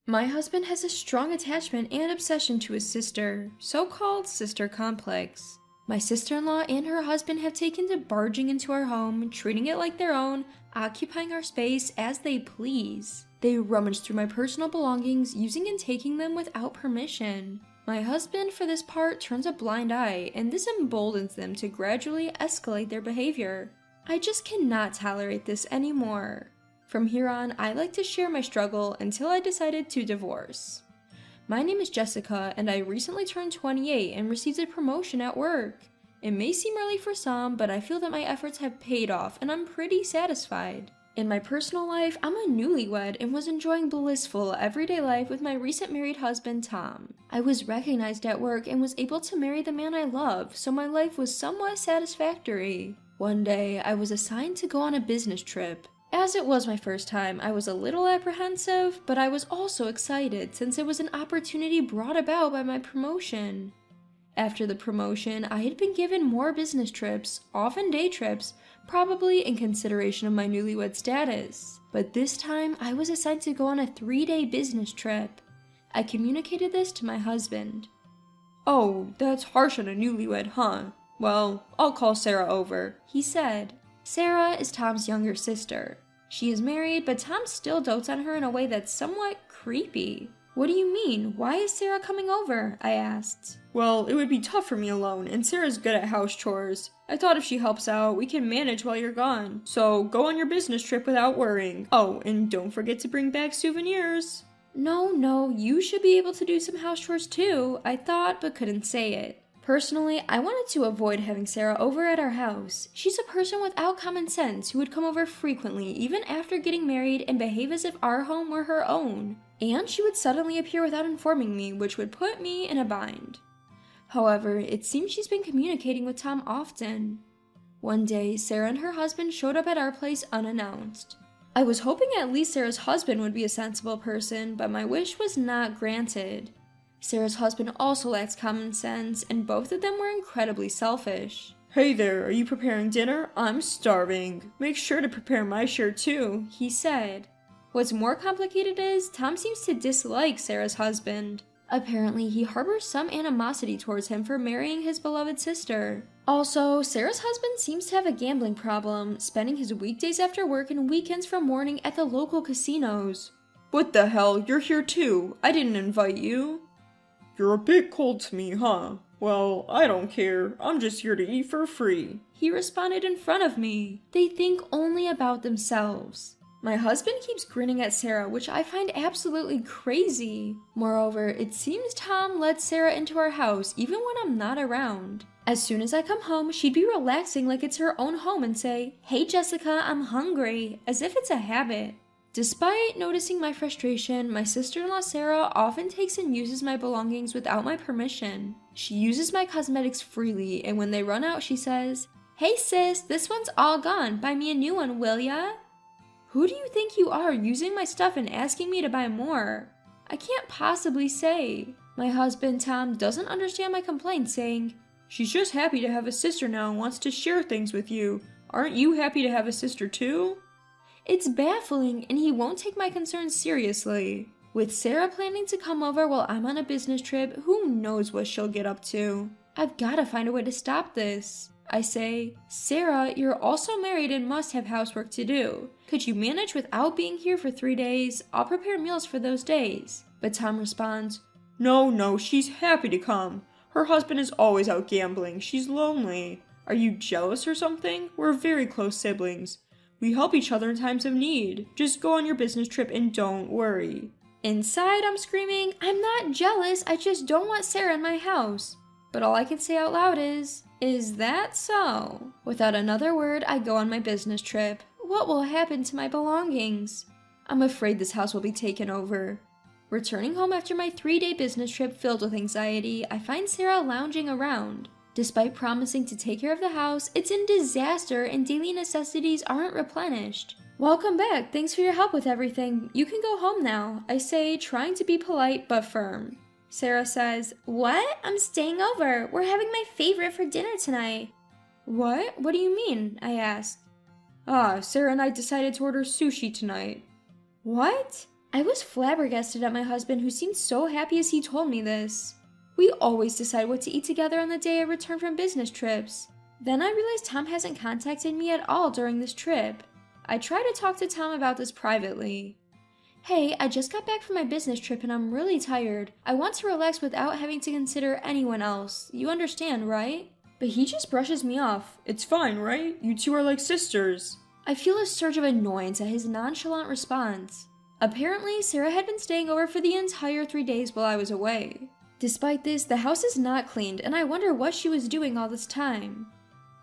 My husband has a strong attachment and obsession to his sister, so-called sister complex. My sister-in-law and her husband have taken to barging into our home, treating it like their own, occupying our space as they please. They rummage through my personal belongings, using and taking them without permission. My husband, for this part, turns a blind eye, and this emboldens them to gradually escalate their behavior. I just cannot tolerate this anymore. From here on, I like to share my struggle until I decided to divorce. My name is Jessica, and I recently turned 28 and received a promotion at work. It may seem early for some, but I feel that my efforts have paid off, and I'm pretty satisfied. In my personal life, I'm a newlywed and was enjoying blissful everyday life with my recent married husband, Tom. I was recognized at work and was able to marry the man I love, so my life was somewhat satisfactory. One day, I was assigned to go on a business trip. As it was my first time, I was a little apprehensive, but I was also excited since it was an opportunity brought about by my promotion. After the promotion, I had been given more business trips, often day trips, probably in consideration of my newlywed status. But this time, I was assigned to go on a 3-day business trip. I communicated this to my husband. "Oh, that's harsh on a newlywed, huh? Well, I'll call Sarah over," he said. Sarah is Tom's younger sister. She is married, but Tom still dotes on her in a way that's somewhat creepy. What do you mean? Why is Sarah coming over? I asked. "Well, it would be tough for me alone, and Sarah's good at house chores. I thought if she helps out, we can manage while you're gone. So go on your business trip without worrying. Oh, and don't forget to bring back souvenirs." No, you should be able to do some house chores too, I thought, but couldn't say it. Personally, I wanted to avoid having Sarah over at our house. She's a person without common sense who would come over frequently even after getting married and behave as if our home were her own. And she would suddenly appear without informing me, which would put me in a bind. However, it seems she's been communicating with Tom often. One day, Sarah and her husband showed up at our place unannounced. I was hoping at least Sarah's husband would be a sensible person, but my wish was not granted. Sarah's husband also lacks common sense, and both of them were incredibly selfish. "Hey there, are you preparing dinner? I'm starving. Make sure to prepare my share too," he said. What's more complicated is, Tom seems to dislike Sarah's husband. Apparently, he harbors some animosity towards him for marrying his beloved sister. Also, Sarah's husband seems to have a gambling problem, spending his weekdays after work and weekends from morning at the local casinos. "What the hell, you're here too. I didn't invite you." "You're a bit cold to me, huh? Well, I don't care. I'm just here to eat for free," he responded in front of me. They think only about themselves. My husband keeps grinning at Sarah, which I find absolutely crazy. Moreover, it seems Tom lets Sarah into our house even when I'm not around. As soon as I come home, she'd be relaxing like it's her own home and say, "Hey Jessica, I'm hungry," as if it's a habit. Despite noticing my frustration, my sister-in-law Sarah often takes and uses my belongings without my permission. She uses my cosmetics freely, and when they run out, she says, "Hey sis, this one's all gone. Buy me a new one, will ya?" Who do you think you are, using my stuff and asking me to buy more? I can't possibly say. My husband, Tom, doesn't understand my complaint, saying, "She's just happy to have a sister now and wants to share things with you. Aren't you happy to have a sister too?" It's baffling, and he won't take my concerns seriously. With Sarah planning to come over while I'm on a business trip, who knows what she'll get up to? I've gotta find a way to stop this. I say, "Sarah, you're also married and must have housework to do. Could you manage without being here for 3 days? I'll prepare meals for those days." But Tom responds, No, she's happy to come. Her husband is always out gambling. She's lonely. Are you jealous or something? We're very close siblings. We help each other in times of need. Just go on your business trip and don't worry." Inside, I'm screaming, "I'm not jealous, I just don't want Sarah in my house." But all I can say out loud is that so? Without another word, I go on my business trip. What will happen to my belongings? I'm afraid this house will be taken over. Returning home after my 3-day business trip filled with anxiety, I find Sarah lounging around. Despite promising to take care of the house, it's in disaster and daily necessities aren't replenished. "Welcome back, thanks for your help with everything. You can go home now," I say, trying to be polite but firm. Sarah says, "What? I'm staying over. We're having my favorite for dinner tonight." "What? What do you mean?" I asked. Sarah and I decided to order sushi tonight." "What?" I was flabbergasted at my husband, who seemed so happy as he told me this. We always decide what to eat together on the day I return from business trips. Then I realized Tom hasn't contacted me at all during this trip. I try to talk to Tom about this privately. Hey, I just got back from my business trip and I'm really tired. I want to relax without having to consider anyone else. You understand, right? But he just brushes me off. It's fine, right? You two are like sisters. I feel a surge of annoyance at his nonchalant response. Apparently, Sarah had been staying over for the entire 3 days while I was away. Despite this, the house is not cleaned and I wonder what she was doing all this time.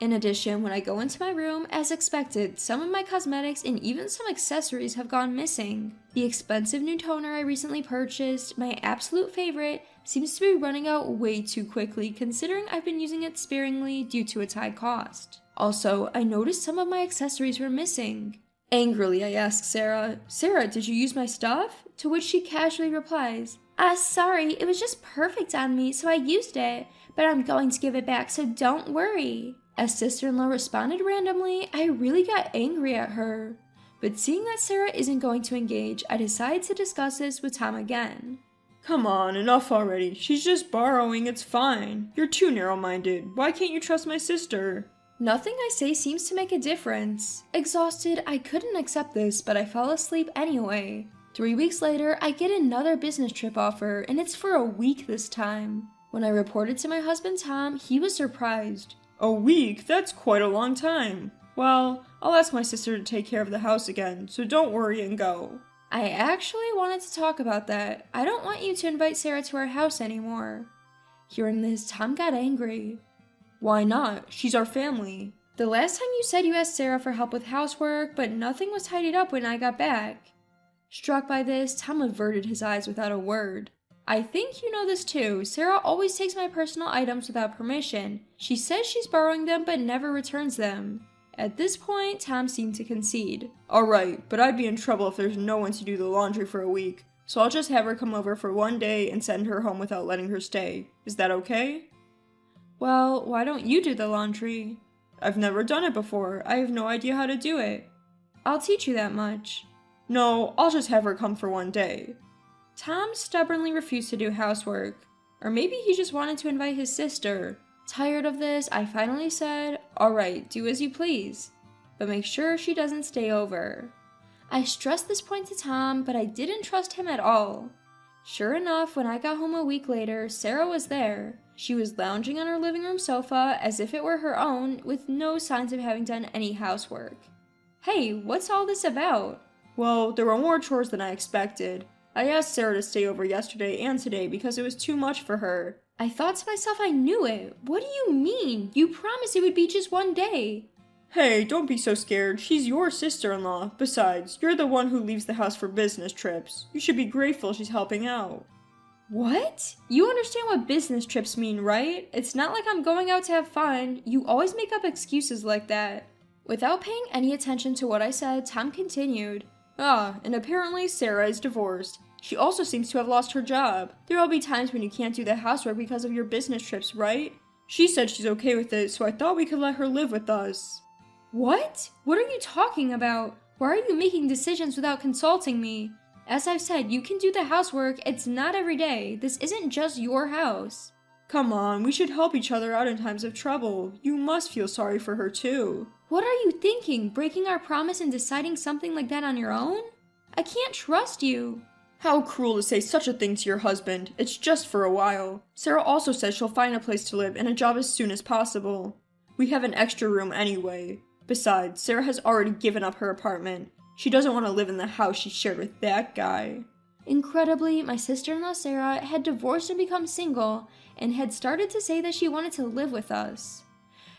In addition, when I go into my room, as expected, some of my cosmetics and even some accessories have gone missing. The expensive new toner I recently purchased, my absolute favorite, seems to be running out way too quickly considering I've been using it sparingly due to its high cost. Also, I noticed some of my accessories were missing. Angrily, I ask Sarah, "Sarah, did you use my stuff?" To which she casually replies, "Sorry, it was just perfect on me, so I used it, but I'm going to give it back, so don't worry." As sister-in-law responded randomly, I really got angry at her. But seeing that Sarah isn't going to engage, I decided to discuss this with Tom again. Come on, enough already. She's just borrowing, it's fine. You're too narrow-minded. Why can't you trust my sister? Nothing I say seems to make a difference. Exhausted, I couldn't accept this, but I fell asleep anyway. 3 weeks later, I get another business trip offer, and it's for a week this time. When I reported to my husband Tom, he was surprised. A week? That's quite a long time. Well, I'll ask my sister to take care of the house again, so don't worry and go. I actually wanted to talk about that. I don't want you to invite Sarah to our house anymore. Hearing this, Tom got angry. Why not? She's our family. The last time you said you asked Sarah for help with housework, but nothing was tidied up when I got back. Struck by this, Tom averted his eyes without a word. I think you know this too. Sarah always takes my personal items without permission. She says she's borrowing them but never returns them. At this point, Tom seemed to concede. Alright, but I'd be in trouble if there's no one to do the laundry for a week, so I'll just have her come over for 1 day and send her home without letting her stay. Is that okay? Well, why don't you do the laundry? I've never done it before. I have no idea how to do it. I'll teach you that much. No, I'll just have her come for 1 day. Tom stubbornly refused to do housework. Or maybe he just wanted to invite his sister. Tired of this, I finally said, "Alright, do as you please, but make sure she doesn't stay over." I stressed this point to Tom, but I didn't trust him at all. Sure enough, when I got home a week later, Sarah was there. She was lounging on her living room sofa as if it were her own, with no signs of having done any housework. Hey, what's all this about? Well, there were more chores than I expected. I asked Sarah to stay over yesterday and today because it was too much for her. I thought to myself I knew it. What do you mean? You promised it would be just 1 day. Hey, don't be so scared. She's your sister-in-law. Besides, you're the one who leaves the house for business trips. You should be grateful she's helping out. What? You understand what business trips mean, right? It's not like I'm going out to have fun. You always make up excuses like that. Without paying any attention to what I said, Tom continued. And apparently Sarah is divorced. She also seems to have lost her job. There'll be times when you can't do the housework because of your business trips, right? She said she's okay with it, so I thought we could let her live with us. What? What are you talking about? Why are you making decisions without consulting me? As I've said, you can do the housework. It's not every day. This isn't just your house. Come on, we should help each other out in times of trouble. You must feel sorry for her too. What are you thinking? Breaking our promise and deciding something like that on your own? I can't trust you. How cruel to say such a thing to your husband. It's just for a while. Sarah also says she'll find a place to live and a job as soon as possible. We have an extra room anyway. Besides, Sarah has already given up her apartment. She doesn't want to live in the house she shared with that guy. Incredibly, my sister-in-law Sarah had divorced and become single and had started to say that she wanted to live with us.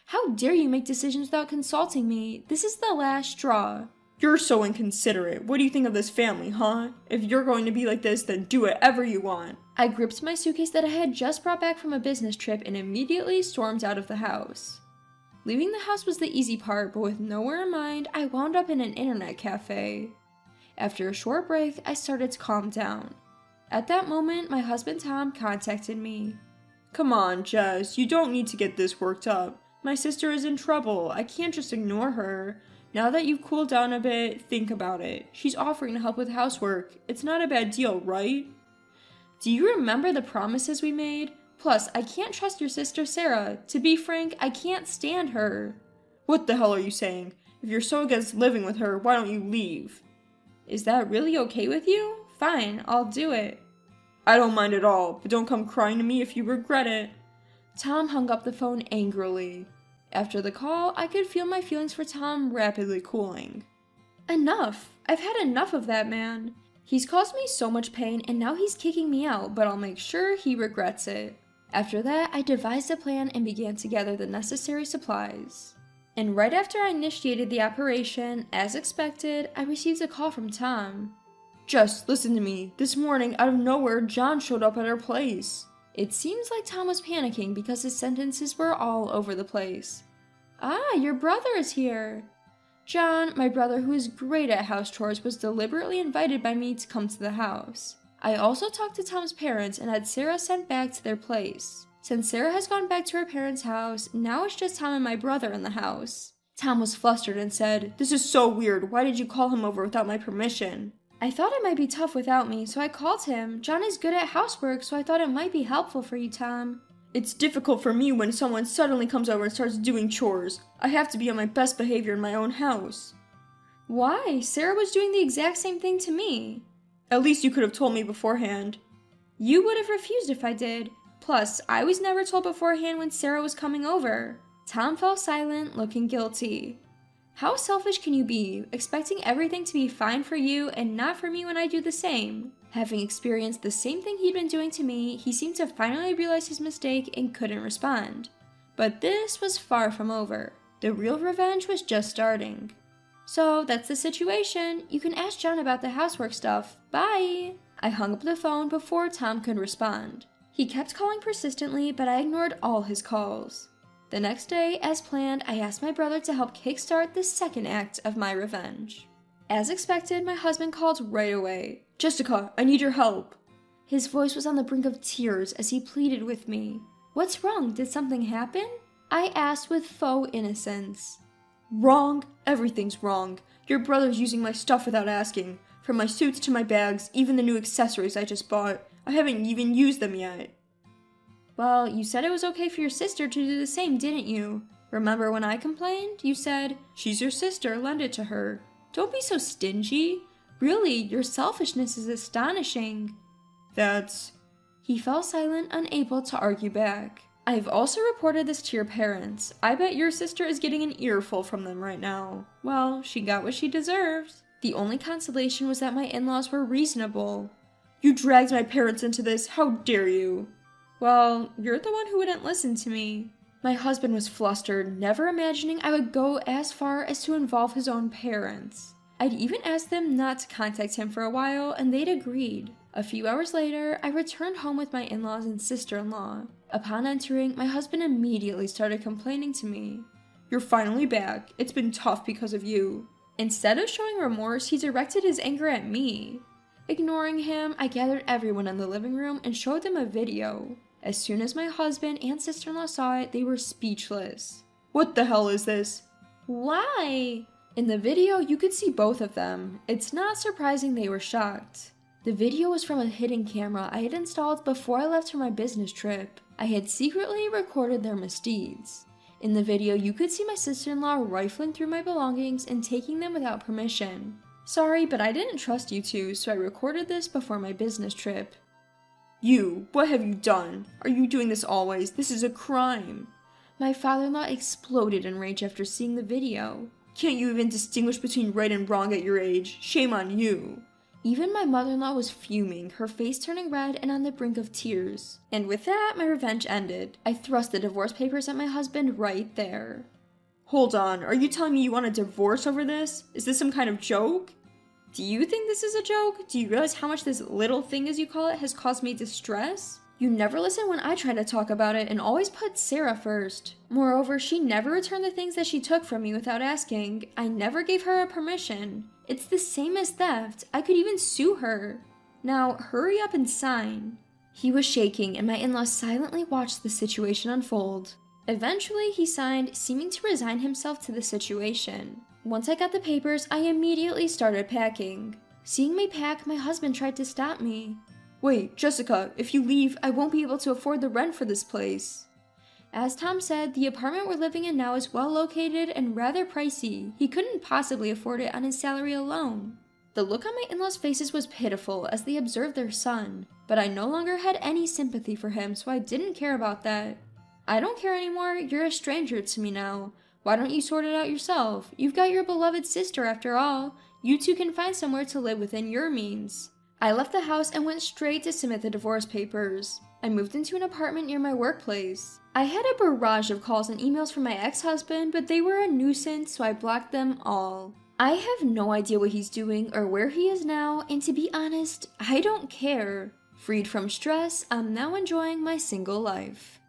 How dare you make decisions without consulting me? This is the last straw. You're so inconsiderate. What do you think of this family, huh? If you're going to be like this, then do whatever you want. I gripped my suitcase that I had just brought back from a business trip and immediately stormed out of the house. Leaving the house was the easy part, but with nowhere in mind, I wound up in an internet cafe. After a short break, I started to calm down. At that moment, my husband Tom contacted me. Come on, Jess, you don't need to get this worked up. My sister is in trouble. I can't just ignore her. Now that you've cooled down a bit, think about it. She's offering to help with housework. It's not a bad deal, right? Do you remember the promises we made? Plus, I can't trust your sister Sarah. To be frank, I can't stand her. What the hell are you saying? If you're so against living with her, why don't you leave? Is that really okay with you? Fine, I'll do it. I don't mind at all, but don't come crying to me if you regret it. Tom hung up the phone angrily. After the call, I could feel my feelings for Tom rapidly cooling. Enough! I've had enough of that man. He's caused me so much pain and now he's kicking me out, but I'll make sure he regrets it. After that, I devised a plan and began to gather the necessary supplies. And right after I initiated the operation, as expected, I received a call from Tom. Jess, listen to me. This morning, out of nowhere, John showed up at our place. It seems like Tom was panicking because his sentences were all over the place. Ah, your brother is here. John, my brother who is great at house chores, was deliberately invited by me to come to the house. I also talked to Tom's parents and had Sarah sent back to their place. Since Sarah has gone back to her parents' house, now it's just Tom and my brother in the house. Tom was flustered and said, "This is so weird. Why did you call him over without my permission?" I thought it might be tough without me, so I called him. John is good at housework, so I thought it might be helpful for you, Tom. It's difficult for me when someone suddenly comes over and starts doing chores. I have to be on my best behavior in my own house. Why? Sarah was doing the exact same thing to me. At least you could have told me beforehand. You would have refused if I did. Plus, I was never told beforehand when Sarah was coming over. Tom fell silent, looking guilty. How selfish can you be, expecting everything to be fine for you and not for me when I do the same? Having experienced the same thing he'd been doing to me, he seemed to finally realize his mistake and couldn't respond. But this was far from over. The real revenge was just starting. So that's the situation. You can ask John about the housework stuff. Bye! I hung up the phone before Tom could respond. He kept calling persistently, but I ignored all his calls. The next day, as planned, I asked my brother to help kickstart the second act of my revenge. As expected, my husband called right away. "Jessica, I need your help." His voice was on the brink of tears as he pleaded with me. What's wrong? Did something happen? I asked with faux innocence. Wrong? Everything's wrong. Your brother's using my stuff without asking. From my suits to my bags, even the new accessories I just bought. I haven't even used them yet. Well, you said it was okay for your sister to do the same, didn't you? Remember when I complained? You said, "She's your sister, lend it to her." Don't be so stingy. Really, your selfishness is astonishing. He fell silent, unable to argue back. I've also reported this to your parents. I bet your sister is getting an earful from them right now. Well, she got what she deserved. The only consolation was that my in-laws were reasonable. You dragged my parents into this. How dare you? Well, you're the one who wouldn't listen to me. My husband was flustered, never imagining I would go as far as to involve his own parents. I'd even asked them not to contact him for a while, and they'd agreed. A few hours later, I returned home with my in-laws and sister-in-law. Upon entering, my husband immediately started complaining to me. You're finally back. It's been tough because of you. Instead of showing remorse, he directed his anger at me. Ignoring him, I gathered everyone in the living room and showed them a video. As soon as my husband and sister-in-law saw it, they were speechless. What the hell is this? Why? In the video, you could see both of them. It's not surprising they were shocked. The video was from a hidden camera I had installed before I left for my business trip. I had secretly recorded their misdeeds. In the video, you could see my sister-in-law rifling through my belongings and taking them without permission. Sorry, but I didn't trust you two, so I recorded this before my business trip. What have you done? Are you doing this always? This is a crime. My father-in-law exploded in rage after seeing the video. Can't you even distinguish between right and wrong at your age? Shame on you. Even my mother-in-law was fuming, her face turning red and on the brink of tears. And with that, my revenge ended. I thrust the divorce papers at my husband right there. Hold on, are you telling me you want a divorce over this? Is this some kind of joke? Do you think this is a joke? Do you realize how much this little thing, as you call it, has caused me distress? You never listen when I try to talk about it and always put Sarah first. Moreover, she never returned the things that she took from me without asking. I never gave her a permission. It's the same as theft. I could even sue her. Now, hurry up and sign. He was shaking, and my in-laws silently watched the situation unfold. Eventually, he signed, seeming to resign himself to the situation. Once I got the papers, I immediately started packing. Seeing me pack, my husband tried to stop me. Wait, Jessica, if you leave, I won't be able to afford the rent for this place. As Tom said, the apartment we're living in now is well located and rather pricey. He couldn't possibly afford it on his salary alone. The look on my in-laws' faces was pitiful as they observed their son, but I no longer had any sympathy for him, so I didn't care about that. I don't care anymore, you're a stranger to me now. Why don't you sort it out yourself? You've got your beloved sister after all. You two can find somewhere to live within your means. I left the house and went straight to submit the divorce papers. I moved into an apartment near my workplace. I had a barrage of calls and emails from my ex-husband, but they were a nuisance, so I blocked them all. I have no idea what he's doing or where he is now, and to be honest, I don't care. Freed from stress, I'm now enjoying my single life.